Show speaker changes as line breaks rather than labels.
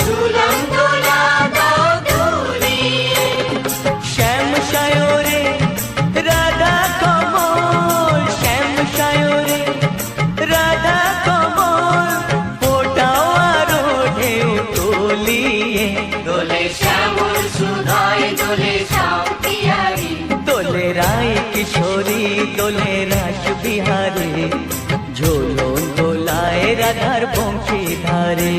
দুলন দোলা দাও দুলিয়ে।
শ্যাম সায়রে রাধা কমল, শ্যাম সায়রে রাধা কমল, ফোটাও আরো ঢেউ তুলিয়ে।
দোলে শ্যামল সুধায় দোলে শ্যাম পিয়ারি,
দোলে রায় কিশোরী দোলে রাস বিহারে, ঝোলন দোলায় রাধার বংশীধারে।